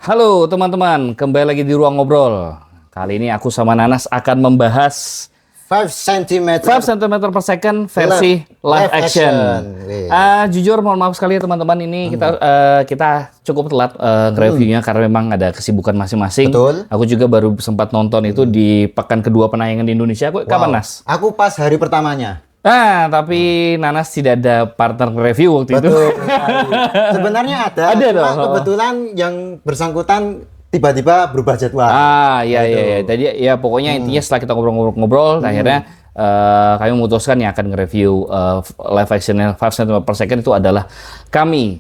Halo teman-teman, kembali lagi di Ruang Ngobrol. Kali ini aku sama Nanas akan membahas 5 cm 5 cm per second versi live action. Jujur mohon maaf sekali ya teman-teman, ini kita cukup telat nge-reviewnya karena memang ada kesibukan masing-masing. Betul. Aku juga baru sempat nonton itu di pekan kedua penayangan di Indonesia. Kapan, Nas? Aku pas hari pertamanya. Tapi Nanas tidak ada partner review waktu itu. Betul. Sebenarnya ada. Ada cuma dong. kebetulan yang bersangkutan tiba-tiba berubah jadwal. Iya. Jadi ya pokoknya intinya setelah kita ngobrol-ngobrol, akhirnya kami memutuskan yang akan nge-review live action 5 cm per second itu adalah kami.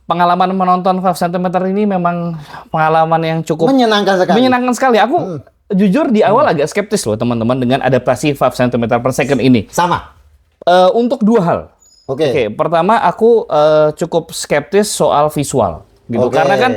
Pengalaman menonton 5 cm ini memang pengalaman yang cukup menyenangkan sekali. Menyenangkan sekali. Aku jujur di awal agak skeptis loh teman-teman dengan adaptasi 5 cm per second ini. Sama. Untuk dua hal. Oke. Pertama aku cukup skeptis soal visual gitu. Karena kan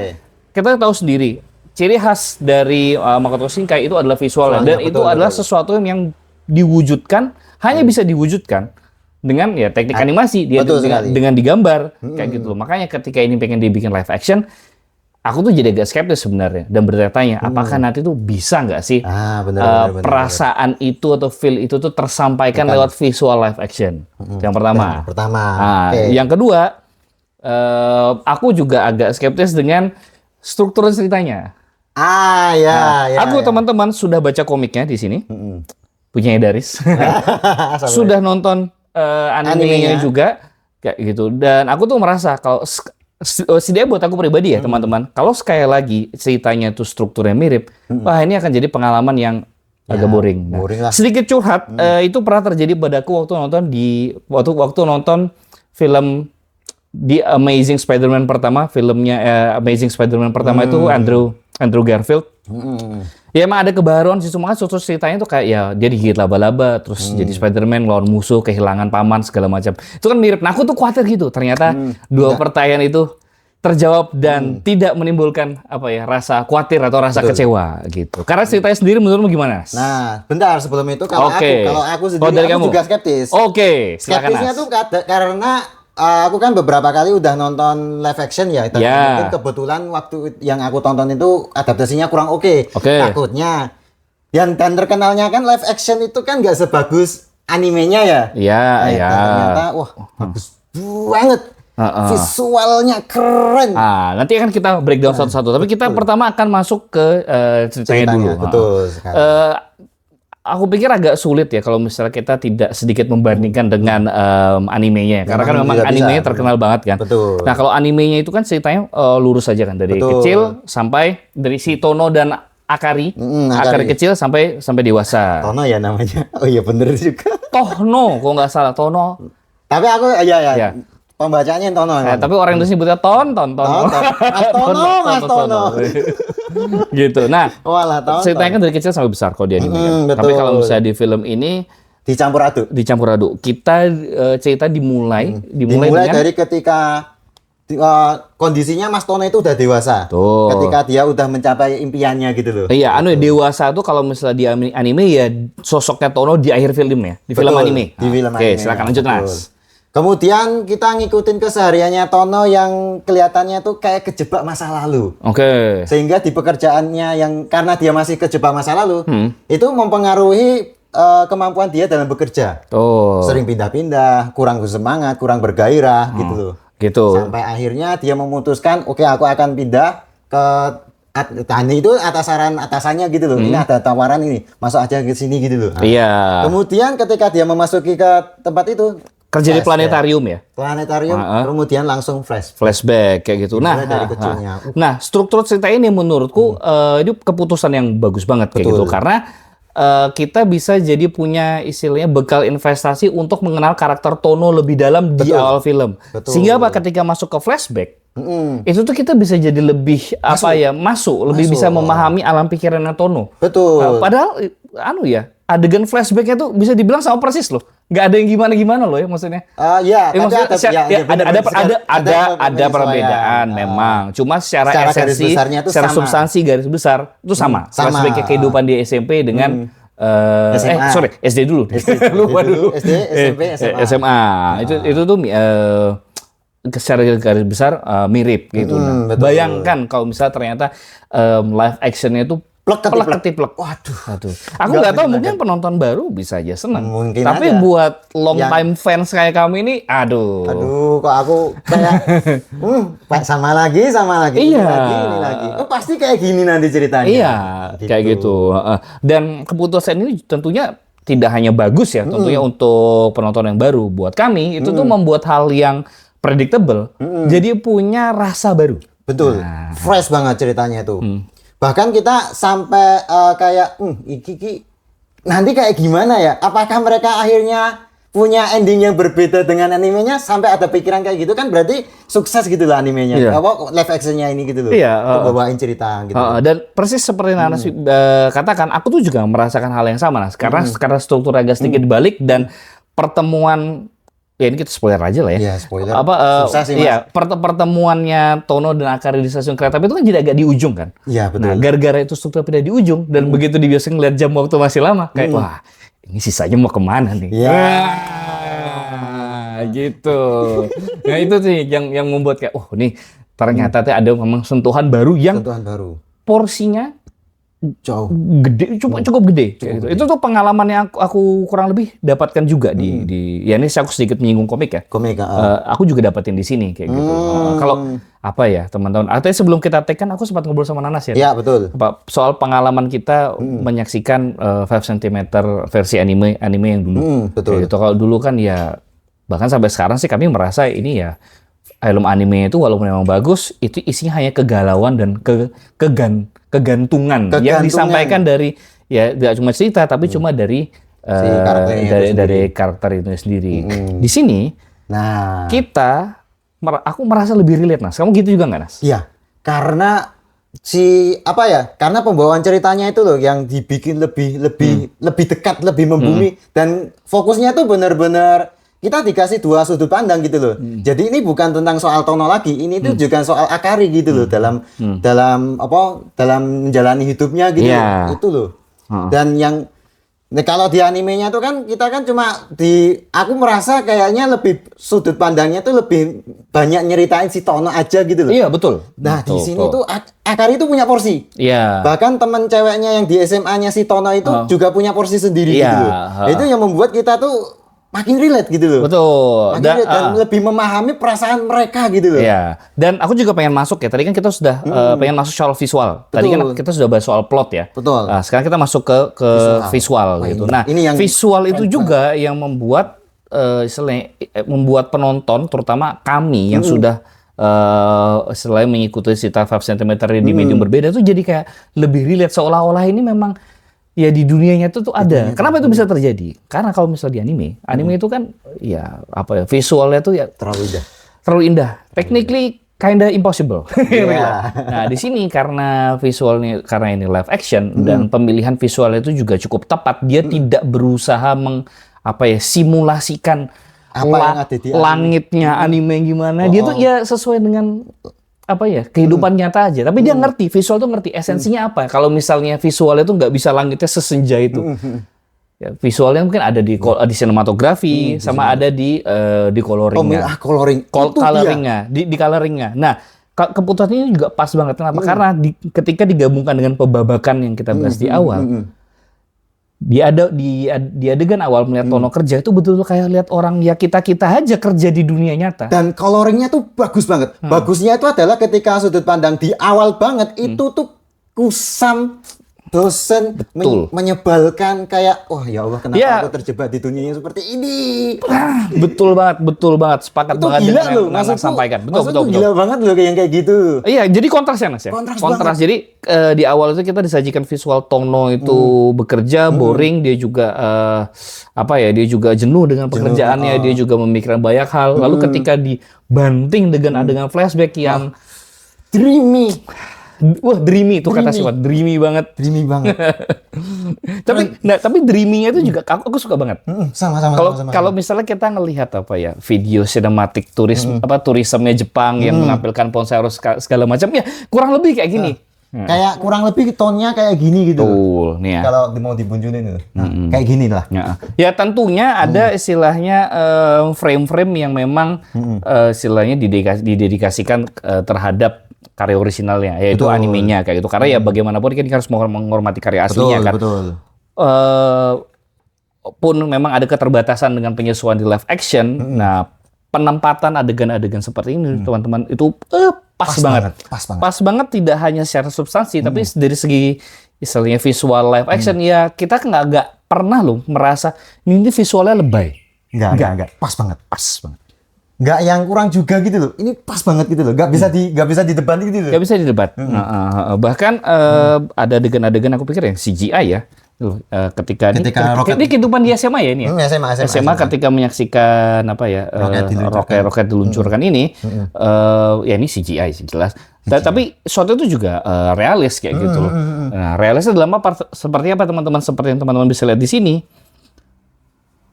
kita tahu sendiri ciri khas dari Makoto Shinkai itu adalah visualnya, dan itu adalah sesuatu yang diwujudkan hanya bisa diwujudkan dengan ya teknik animasi dia dengan digambar kayak gitu. Makanya ketika ini pengen dibikin live action, aku tuh jadi agak skeptis sebenarnya dan bertanya apakah nanti tuh bisa nggak sih perasaan itu atau feel itu tuh tersampaikan lewat visual live action. Yang pertama. Yang kedua, aku juga agak skeptis dengan struktur ceritanya. Aku teman-teman sudah baca komiknya di sini, punya Daris, sudah nonton animenya juga kayak gitu. Dan aku tuh merasa kalau setidaknya buat aku pribadi ya teman-teman, kalau sekali lagi ceritanya tuh strukturnya mirip, wah ini akan jadi pengalaman yang agak boring. Sedikit curhat, itu pernah terjadi padaku waktu nonton film The Amazing Spider-Man pertama, filmnya Amazing Spider-Man pertama itu Andrew Garfield. Ya emang ada kebaruan sih, cuma struktur ceritanya tuh kayak ya dia digigit laba-laba, terus jadi Spider-Man lawan musuh, kehilangan paman segala macam. Itu kan mirip. Nah aku tuh khawatir gitu. Ternyata dua pertanyaan itu terjawab dan tidak menimbulkan rasa khawatir atau rasa kecewa gitu. Karena ceritanya sendiri menurutmu gimana? Nah, bentar sebelum itu kalau aku sendiri aku juga skeptis. Skeptisnya tuh karena aku kan beberapa kali udah nonton live action ya, dan mungkin kebetulan waktu yang aku tonton itu adaptasinya kurang oke. Takutnya dan terkenalnya kan live action itu kan nggak sebagus animenya ya. Ternyata wah bagus banget. Visualnya keren. Nanti akan kita breakdown satu-satu. Tapi kita pertama akan masuk ke ceritanya dulu. Betul sekali. Aku pikir agak sulit ya kalau misalnya kita tidak sedikit membandingkan dengan animenya. Karena kan memang animenya terkenal banget kan. Betul. Nah kalau animenya itu kan ceritanya lurus saja kan. Dari kecil sampai dari si Tono dan Akari. Akari kecil sampai dewasa. Tono ya namanya. Oh iya bener juga. Tohno, kok nggak salah. Tono. Tapi aku ya. Pembacanya Tono. Tapi orang Indonesia sebutnya Tono. Mas Tono. Gitu. Nah, ceritanya kan dari kecil sampai besar kalau di anime. Tapi kalau misalnya di film ini dicampur aduk. Kita cerita dimulai dengan dari ketika kondisinya Mas Tono itu udah dewasa. Ketika dia udah mencapai impiannya gitu loh. Iya, dewasa tuh kalau misalnya di anime ya sosoknya Tono di akhir film ya, di film anime. Oke, silakan lanjut Mas. Kemudian kita ngikutin kesehariannya Tono yang kelihatannya tuh kayak kejebak masa lalu. Sehingga di pekerjaannya yang karena dia masih kejebak masa lalu, itu mempengaruhi kemampuan dia dalam bekerja. Sering pindah-pindah, kurang semangat, kurang bergairah gitu loh. Sampai akhirnya dia memutuskan, oke, aku akan pindah ke itu atasannya gitu loh. Ini ada tawaran ini, masuk aja ke sini gitu loh. Kemudian ketika dia memasuki ke tempat itu, kerja di planetarium ya? Planetarium, kemudian langsung flashback kayak gitu. Dari kecilnya. Nah, struktur cerita ini menurutku ini keputusan yang bagus banget kayak gitu. Karena kita bisa jadi punya istilahnya bekal investasi untuk mengenal karakter Tono lebih dalam di awal film. Sehingga ketika masuk ke flashback, itu tuh kita bisa jadi lebih masuk, lebih bisa memahami alam pikirannya Tono. Padahal adegan flashbacknya tuh bisa dibilang sama persis loh. Nggak ada yang gimana-gimana loh ya maksudnya. Ada perbedaan memang. Cuma secara esensi, secara substansi garis besar itu sama. Flashback kehidupan di SMP dengan SD dulu. SD, SMP, SMA. Itu tuh secara garis besar mirip gitu. Nah, betul. bayangkan kalau misalnya ternyata live actionnya itu plek. Waduh. Aku nggak tahu, mungkin penonton baru bisa aja senang. Mungkin tapi aja. buat long time fans kayak kami ini, aduh, kok aku kayak sama lagi. Iya. Ini lagi. Oh, pasti kayak gini nanti ceritanya. Iya, kayak gitu. Dan keputusan ini tentunya tidak hanya bagus ya, tentunya untuk penonton yang baru. Buat kami itu tuh membuat hal yang predictable, jadi punya rasa baru. Betul, fresh banget ceritanya itu. Bahkan kita sampai kayak, iki nanti kayak gimana ya? Apakah mereka akhirnya punya ending yang berbeda dengan animenya? Sampai ada pikiran kayak gitu kan berarti sukses gitu lah animenya. Iya. Live actionnya ini gitu loh. Iya. Bawain cerita gitu. Dan persis seperti Nanas katakan, aku tuh juga merasakan hal yang sama, Nas. Karena struktur agak sedikit balik dan pertemuan. Ya ini kita spoiler aja lah ya. Iya, spoiler. Susah sih, Mas. Iya, pertemuannya Tono dan Akari di stasiun kereta api itu kan jadi agak di ujung kan. Iya, betul. Nah, gara-gara itu struktur pindah di ujung dan begitu dibiasakan ngeliat jam waktu masih lama, kayak wah, ini sisanya mau kemana nih? Iya. Gitu. Nah, itu sih yang membuat kayak nih ternyata ada memang sentuhan baru yang porsinya jauh gede, cukup gede. Itu tuh pengalaman yang aku kurang lebih dapatkan juga di ya ini aku sedikit menyinggung komik ya. Aku juga dapetin di sini kayak gitu. Kalau apa ya teman-teman, artinya sebelum kita take kan aku sempat ngobrol sama Nanas ya. Iya, betul. Soal pengalaman kita menyaksikan 5 cm versi anime yang dulu. Betul. Itu kalau dulu kan ya, bahkan sampai sekarang sih kami merasa ini ya film anime itu walaupun memang bagus, itu isinya hanya kegalauan dan kegantungan yang disampaikan dari ya tidak cuma cerita tapi cuma dari karakter itu sendiri. Di sini aku merasa lebih relate, Nas. Kamu gitu juga nggak, Nas? Iya, karena karena pembawaan ceritanya itu loh yang dibikin lebih dekat, lebih membumi dan fokusnya tuh benar-benar kita dikasih dua sudut pandang gitu loh. Jadi ini bukan tentang soal Tono lagi, ini tuh juga soal Akari gitu loh dalam menjalani hidupnya gitu. Itu loh. Dan yang kalau di animenya tuh kan kita kan cuma aku merasa kayaknya lebih sudut pandangnya tuh lebih banyak nyeritain si Tono aja gitu loh. Iya, betul. Nah, di sini tuh Akari itu punya porsi. Iya. Bahkan teman ceweknya yang di SMA-nya si Tono itu juga punya porsi sendiri gitu loh. Itu yang membuat kita tuh makin relate gitu loh. Betul. Dan lebih memahami perasaan mereka gitu loh. Iya. Dan aku juga pengen masuk ya. Tadi kan kita sudah pengen masuk soal visual. Tadi kan kita sudah bahas soal plot ya. Betul. Nah, sekarang kita masuk ke visual gitu. Nah, ini yang visual itu juga yang membuat membuat penonton, terutama kami yang sudah selain mengikuti cerita 5 cm di medium berbeda tuh jadi kayak lebih relate, seolah-olah ini memang ya di dunianya itu tuh ada. Kenapa itu bisa terjadi? Karena kalau misalnya di anime itu kan ya visualnya tuh ya terlalu indah. Technically kinda impossible. Nah, di sini karena ini live action dan pemilihan visualnya itu juga cukup tepat. Dia tidak berusaha simulasikan apa yang ada di langitnya anime gimana. Dia tuh ya sesuai dengan kehidupan nyata aja. Tapi dia ngerti, visual tuh ngerti esensinya apa. Kalau misalnya visualnya tuh nggak bisa langitnya sesenja itu. Ya, visualnya mungkin ada di sinematografi, sama ada di coloringnya. Coloringnya, di coloringnya. Nah, keputusan ini juga pas banget. Kenapa? Karena ketika digabungkan dengan pembabakan yang kita bahas di awal, di adegan awal melihat Tono kerja itu betul-betul kayak lihat orang ya kita aja kerja di dunia nyata. Dan coloringnya tuh bagus banget. Bagusnya itu adalah ketika sudut pandang di awal banget itu tuh kusam, dosen, menyebalkan kayak ya Allah kenapa aku terjebak di dunia yang seperti ini. Betul banget, sepakat itu banget dengan yang Nana sampaikan. Betul. Gila banget loh kayak gitu. Iya, jadi kontras ya, Nas ya. Kontras. Jadi di awal itu kita disajikan visual Tono itu bekerja, boring, dia juga dia juga jenuh dengan pekerjaannya, dia juga memikirkan banyak hal. Lalu ketika dibanting dengan adegan flashback yang dreamy. Wah, dreamy itu kata sifat, dreamy banget. Tapi dreamy-nya itu juga aku suka banget. Sama. Kalau misalnya kita ngelihat video sinematik turismenya Jepang yang menampilkan Ponsero segala macam, ya kurang lebih kayak gini. Kayak kurang lebih tone-nya kayak gini gitu. Betul, nih ya. Kalau mau dibunjunin itu. Kayak gini lah. Ya tentunya ada istilahnya frame-frame yang memang istilahnya didedikasikan terhadap karya orisinalnya, yaitu animenya kayak gitu. Karena ya bagaimanapun kan harus menghormati karya aslinya kan. Betul. Pun memang ada keterbatasan dengan penyesuaian di live action. Nah, penempatan adegan-adegan seperti ini teman-teman itu pas banget. Pas banget tidak hanya secara substansi tapi dari segi istilahnya visual live action ya kita nggak pernah loh merasa ini visualnya lebay. Enggak. Pas banget. Nggak yang kurang juga gitu loh. Ini pas banget gitu loh. Nggak bisa didebat gitu loh. Nggak bisa didebat. Bahkan ada adegan-adegan aku pikir yang CGI ya. Ketika ini kehidupan di SMA ya ini ya. SMA ketika menyaksikan apa ya roket diluncurkan ini ya ini CGI sih jelas. Tapi shot itu juga realis kayak gitu loh. Nah, realisnya dalam apa seperti apa teman-teman, seperti yang teman-teman bisa lihat di sini.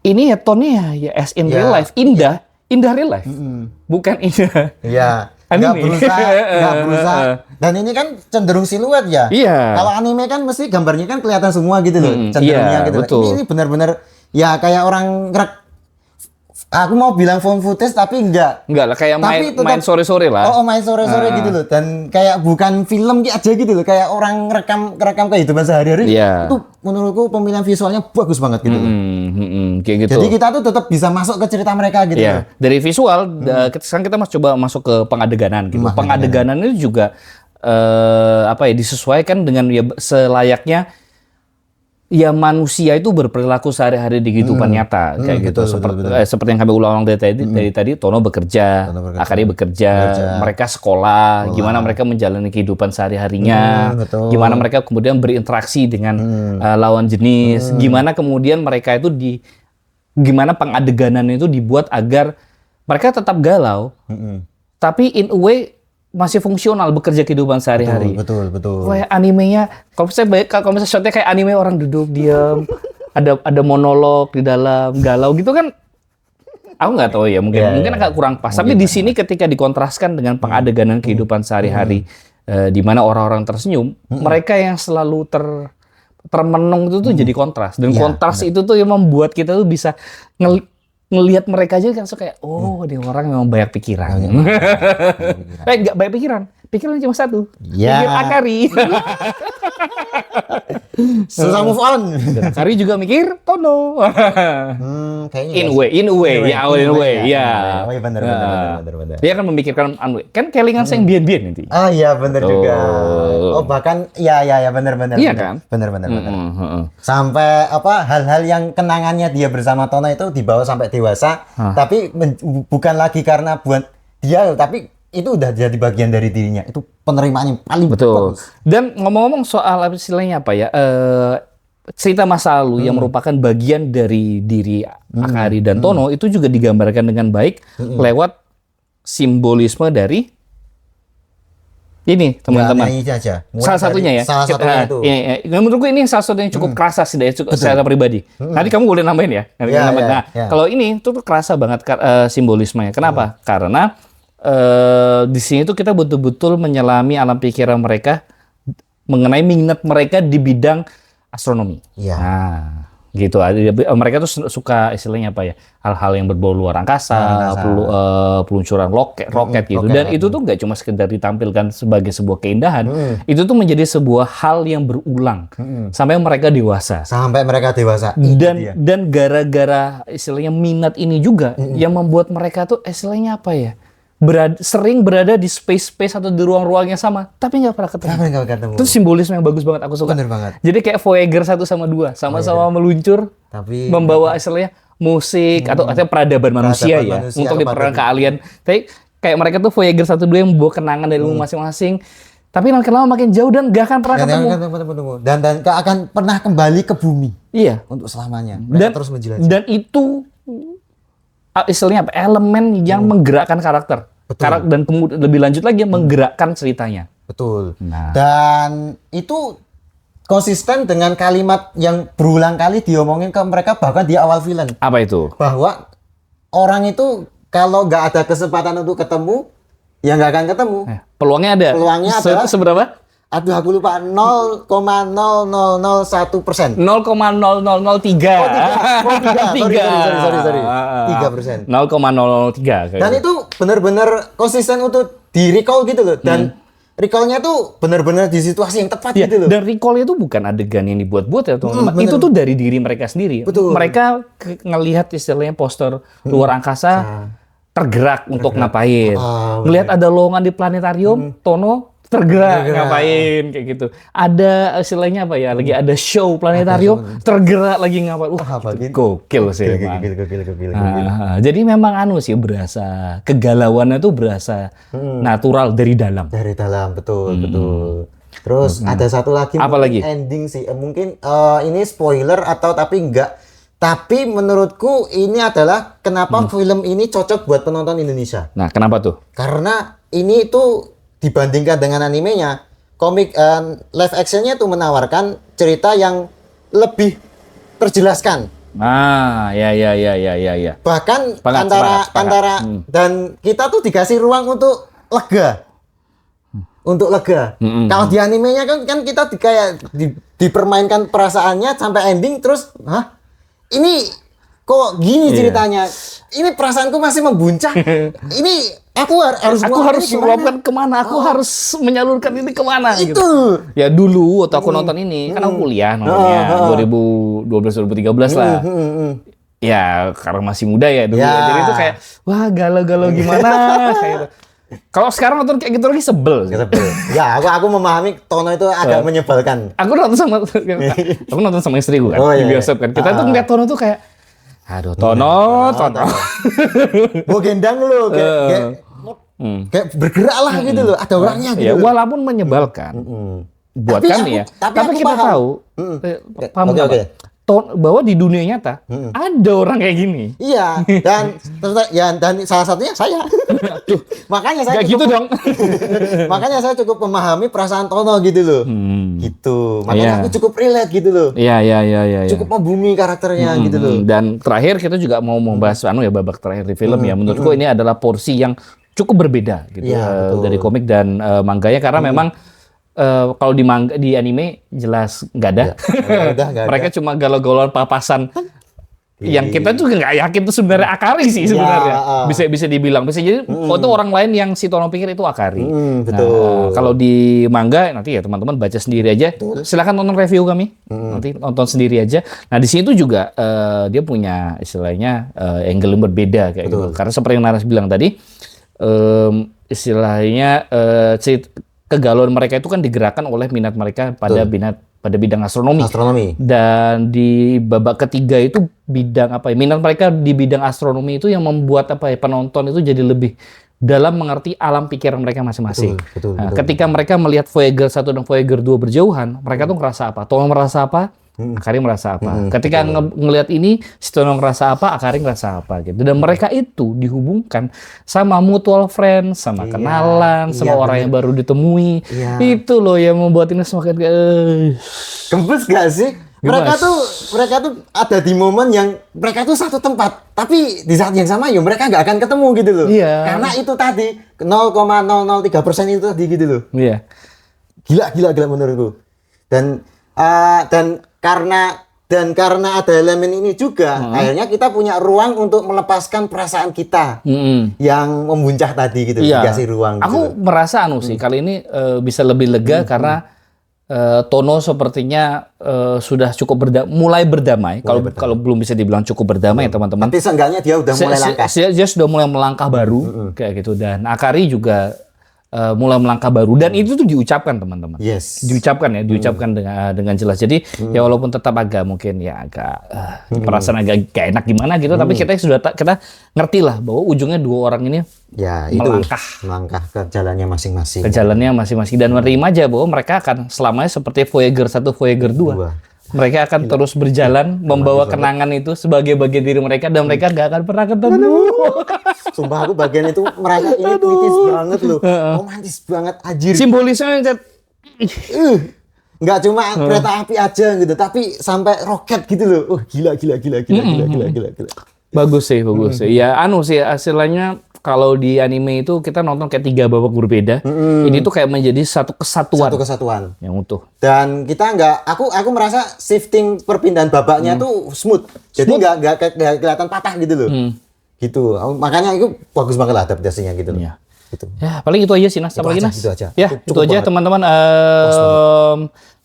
Ini ya tone-nya ya as in real life, indah real life. Bukan indah. Iya. Nggak berusaha. Dan ini kan cenderung siluet ya. Iya. Kalau anime kan mesti gambarnya kan kelihatan semua gitu loh. Cenderungnya gitu. Betul. Ini benar-benar ya kayak orang aku mau bilang phone footage tapi enggak lah, kayak main sore-sore lah. Main sore-sore gitu loh. Dan kayak bukan film aja gitu loh. Kayak orang rekam kehidupan sehari-hari. Itu menurutku pemilihan visualnya bagus banget gitu. Kayak gitu. Jadi kita tuh tetap bisa masuk ke cerita mereka gitu. Iya. Dari visual, sekarang kita coba masuk ke pengadeganan gitu. Pengadeganan itu juga disesuaikan dengan ya selayaknya ya manusia itu berperilaku sehari-hari di kehidupan nyata kayak gitu. Seperti yang kami ulang-ulang dari tadi, Tono bekerja, Akari bekerja, mereka sekolah, gimana mereka menjalani kehidupan sehari-harinya, gimana mereka kemudian berinteraksi dengan lawan jenis, gimana kemudian mereka itu gimana pengadeganan itu dibuat agar mereka tetap galau, tapi in a way masih fungsional bekerja kehidupan sehari-hari. Betul. Kayak animenya, kalau misalnya shotnya kayak anime orang duduk diam, ada monolog di dalam galau gitu kan, aku nggak tahu ya, mungkin agak kurang pas. Tapi di sini ketika dikontraskan dengan pengadeganan kehidupan sehari-hari, di mana orang-orang tersenyum, mereka yang selalu termenung itu tuh jadi kontras, dan kontras itu tuh yang membuat kita tuh bisa ngelihat mereka aja langsung kayak dia orang memang banyak pikiran. Nggak banyak pikirannya cuma satu. Pikir Akari. Susah move on. Akari juga mikir Tono. Kayaknya in a way. Ya. Bener. Dia kan memikirkan kan kelingan sayang bian-bian nanti. Ah iya bener juga. Bahkan ya bener. Iya kan? Bener. Sampai hal-hal yang kenangannya dia bersama Tono itu dibawa sampai dewasa, tapi bukan lagi karena buat dia, tapi itu udah jadi bagian dari dirinya. Itu penerimaannya paling bagus. Dan ngomong-ngomong soal istilahnya apa ya, cerita masa lalu yang merupakan bagian dari diri Akari dan Tono itu juga digambarkan dengan baik lewat simbolisme dari ini teman-teman. Salah satunya ya. Salah satunya itu. Menurutku ini salah satu yang cukup kerasa sih dari secara pribadi. Nanti kamu boleh nambahin ya. Kalau ini tuh kerasa banget simbolismenya. Kenapa? Karena di sini tuh kita betul-betul menyelami alam pikiran mereka mengenai minat mereka di bidang astronomi. Nah, gitu. Mereka tuh suka istilahnya apa ya? Hal-hal yang berbau luar angkasa, peluncuran roket gitu. Dan itu tuh nggak cuma sekedar ditampilkan sebagai sebuah keindahan. Itu tuh menjadi sebuah hal yang berulang sampai mereka dewasa. Dan gara-gara istilahnya minat ini juga yang membuat mereka tuh istilahnya apa ya? Sering berada di space atau di ruang-ruang yang sama, tapi nggak pernah ketemu. Itu simbolisme yang bagus banget, aku suka. Bener banget. Jadi kayak Voyager 1 sama 2, sama-sama meluncur, tapi membawa istilahnya musik atau peradaban manusia ya, untuk diperang ke alien. Tapi kayak mereka tuh Voyager 1 2 yang membawa kenangan dari masing-masing. Tapi makin lama makin jauh dan nggak akan pernah ketemu. Dan nggak akan pernah kembali ke bumi. Iya. Untuk selamanya. Mereka terus menjelajah. Dan itu istilahnya apa? Elemen yang menggerakkan karakter. Dan kemudian lebih lanjut lagi menggerakkan ceritanya. Betul. Dan itu konsisten dengan kalimat yang berulang kali diomongin ke mereka bahkan di awal film. Apa itu? Bahwa orang itu kalau nggak ada kesempatan untuk ketemu, ya nggak akan ketemu. Peluangnya ada. Peluangnya adalah seberapa? Aduh, aku lupa 0,00001%. 0,0003. Oh, 3. Sorry. 3%. 0,003. Dan itu benar-benar konsisten untuk di recall gitu loh. Dan recall-nya tuh benar-benar di situasi yang tepat gitu loh. Dan recall-nya itu bukan adegan yang dibuat-buat ya teman-teman. Itu tuh dari diri mereka sendiri. Betul. Mereka ngelihat istilahnya poster luar angkasa tergerak untuk ngapain. Ngelihat ada lowongan di planetarium, Tono tergerak ngapain kayak gitu. Ada istilahnya apa ya? Lagi ada show planetarium, tergerak lagi ngapain. Gokil sih emang. Gokil. Jadi memang sih berasa kegalauannya tuh berasa natural dari dalam. Dari dalam, betul. Terus ada satu lagi apa lagi? Ending sih. Mungkin ini spoiler atau tapi enggak. Tapi menurutku ini adalah kenapa film ini cocok buat penonton Indonesia. Nah, kenapa tuh? Karena ini tuh dibandingkan dengan animenya, komik live actionnya tuh menawarkan cerita yang lebih terjelaskan. Ya. Bahkan antara dan kita tuh dikasih ruang untuk lega. Kalau di animenya kan kita kayak dipermainkan perasaannya sampai ending terus, ini kok gini ceritanya? Ini perasaanku masih membuncah. Ini aku harus meluapkan kemana? Aku harus menyalurkan ini kemana? Itu. Gitu. Ya dulu waktu aku nonton ini, kan aku kuliah nontonnya 2012-2013 lah. Ya karena masih muda ya dulu. Jadi itu kayak wah galau-galau gimana kayak gitu. Kalau sekarang nonton kayak gitu lagi sebel. Ya, aku memahami Tono itu agak menyebalkan. Aku nonton sama istriku kan di bioskop kan. Kita tuh ngeliat Tono tuh kayak aduh, Tono. Mau gendang lu kayak bergerak lah gitu loh. Ada orangnya gitu. Ya, walaupun menyebalkan. Buat kami ya. Tapi kita tahu bahwa di dunia nyata ada orang kayak gini. Iya, dan salah satunya saya. Makanya saya gitu dong. Makanya saya cukup memahami perasaan Tono gitu loh. Gitu. Makanya aku cukup relate gitu loh. Iya. Cukup membumi karakternya gitu loh. Dan terakhir kita juga mau membahas babak terakhir di film ya. Menurutku ini adalah porsi yang cukup berbeda gitu dari komik dan manganya karena memang kalau di anime jelas nggak ada. Mereka cuma galau-galauan papasan. Yang kita juga nggak yakin itu sebenarnya Akari sih sebenarnya. Bisa dibilang. Bisa jadi itu orang lain yang si Tono pikir itu Akari. Betul. Kalau di manga nanti ya teman-teman baca sendiri aja. Silakan tonton review kami. Nanti nonton sendiri aja. Nah di sini tuh juga dia punya istilahnya angle yang berbeda kayak gitu. Karena seperti yang Naras bilang tadi, istilahnya kegalauan mereka itu kan digerakkan oleh minat mereka pada bidang astronomi. Dan di babak ketiga itu minat mereka di bidang astronomi itu yang membuat penonton itu jadi lebih dalam mengerti alam pikiran mereka masing-masing. Betul. Ketika mereka melihat Voyager 1 dan Voyager 2 berjauhan, mereka tuh ngerasa apa? Tono merasa apa? Akari merasa apa? Ketika ngelihat ini, si Tono ngerasa apa? Akari ngerasa apa? Gitu. Dan mereka itu dihubungkan sama mutual friend, sama kenalan, sama orang yang baru ditemui. Itu loh yang membuat ini semakin gembus gak sih? Mereka tuh ada di momen yang mereka tuh satu tempat, tapi di saat yang sama mereka nggak akan ketemu gitu loh. Karena itu tadi 0,003% itu tadi gitu loh. Gila menurutku. Dan karena ada elemen ini juga, akhirnya kita punya ruang untuk melepaskan perasaan kita yang membuncah tadi gitu, dikasih ruang. Aku gitu. merasa sih kali ini bisa lebih lega karena Tono sepertinya sudah cukup mulai berdamai. Kalau belum bisa dibilang cukup berdamai ya teman-teman. Tapi seenggaknya dia udah mulai langkah. Dia sudah mulai melangkah baru kayak gitu, dan Akari juga mulai melangkah baru, dan itu tuh diucapkan teman-teman. Diucapkan dengan jelas. Jadi ya walaupun tetap agak mungkin ya perasaan agak gak enak gimana gitu, tapi kita ngerti lah bahwa ujungnya dua orang ini melangkah ke jalannya masing-masing. Dan menerima aja bahwa mereka akan selamanya seperti Voyager 1, Voyager 2. Mereka akan terus berjalan membawa kenangan itu sebagai bagian diri mereka, dan mereka gak akan pernah ketemu. Sumpah aku bagian itu mereka ini puitis banget loh. Romantis banget anjir. Simbolisnya nggak cuma kereta api aja gitu, tapi sampai roket gitu loh. Gila. Bagus sih. Ya sih hasilnya kalau di anime itu kita nonton kayak 3 babak berbeda. Ini tuh kayak menjadi satu kesatuan. Satu kesatuan. Yang utuh. Dan kita aku merasa shifting perpindahan babaknya tuh smooth. Jadi nggak kelihatan patah gitu loh. Gitu. Makanya itu bagus banget lah adaptasinya gitu loh. Iya. Gitu. Ya, paling itu aja sih Nas. Apa lagi Nas? Itu aja. Ya, itu aja teman-teman.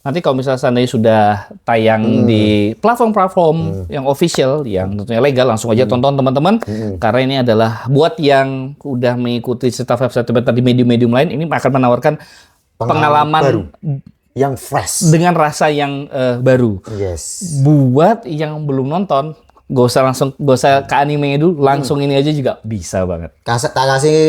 Nanti kalau misalnya seandainya sudah tayang di platform-platform yang official, yang tentunya legal, langsung aja tonton teman-teman. Karena ini adalah buat yang udah mengikuti cerita website di medium-medium lain, ini akan menawarkan pengalaman baru, yang fresh, dengan rasa yang baru. Yes. Buat yang belum nonton, gak usah ke anime dulu, langsung ini aja juga bisa banget. Tak kasih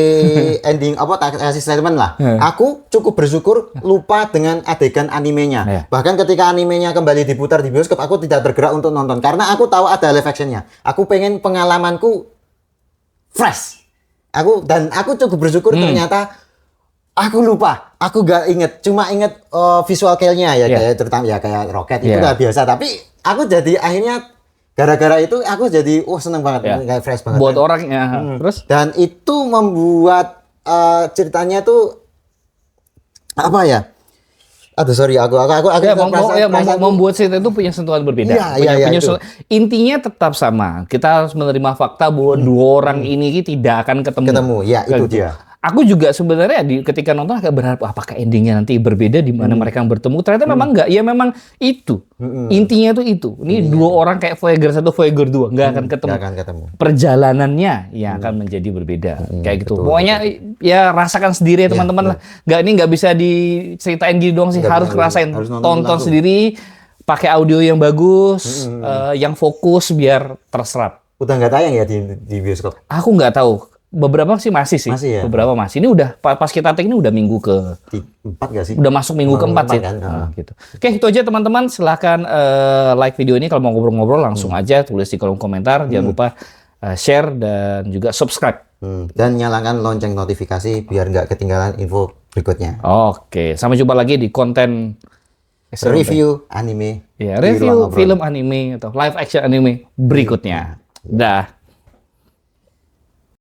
ending tak kasih statement lah. Aku cukup bersyukur lupa dengan adegan animenya. Bahkan ketika animenya kembali diputar di bioskop, aku tidak bergerak untuk nonton karena aku tahu ada live actionnya. Aku pengen pengalamanku fresh. Aku cukup bersyukur ternyata aku lupa. Aku gak inget, cuma inget visual scale-nya ya, kayak terutama ya kayak roket itu udah biasa. Tapi aku jadi akhirnya gara-gara itu aku jadi seneng banget, kayak fresh banget. Buat orangnya. Terus? Dan itu membuat ceritanya tuh apa ya? Aduh sorry, aku membuat cerita itu punya sentuhan berbeda. Intinya tetap sama. Kita harus menerima fakta bahwa 2 orang ini tidak akan ketemu. Ya, itu dia. Aku juga sebenarnya ketika nonton agak berharap apakah endingnya nanti berbeda di mana mereka bertemu. Ternyata memang enggak. Ya memang itu. Intinya itu. Ini 2 orang kayak Voyager 1, Voyager 2 nggak akan ketemu. Perjalanannya yang akan menjadi berbeda. Kayak gitu. Pokoknya ya rasakan sendiri ya teman-teman lah. Nggak bisa diceritain gitu doang sih. Harus ngerasain. Tonton sendiri. Pakai audio yang bagus, yang fokus biar terserap. Udah nggak tayang ya di bioskop? Aku nggak tahu. Beberapa sih masih sih. Ya? Beberapa masih. Ini udah pas kita take ini udah minggu ke-4 nggak sih? Udah masuk minggu ke-4 sih. Kan? Gitu. Oke, itu aja teman-teman. Silahkan like video ini. Kalau mau ngobrol-ngobrol langsung aja tulis di kolom komentar. Jangan lupa share dan juga subscribe. Dan nyalakan lonceng notifikasi biar nggak ketinggalan info berikutnya. Oke, sampai jumpa lagi di konten review anime. Ya, review film anime atau live action anime berikutnya. Dah.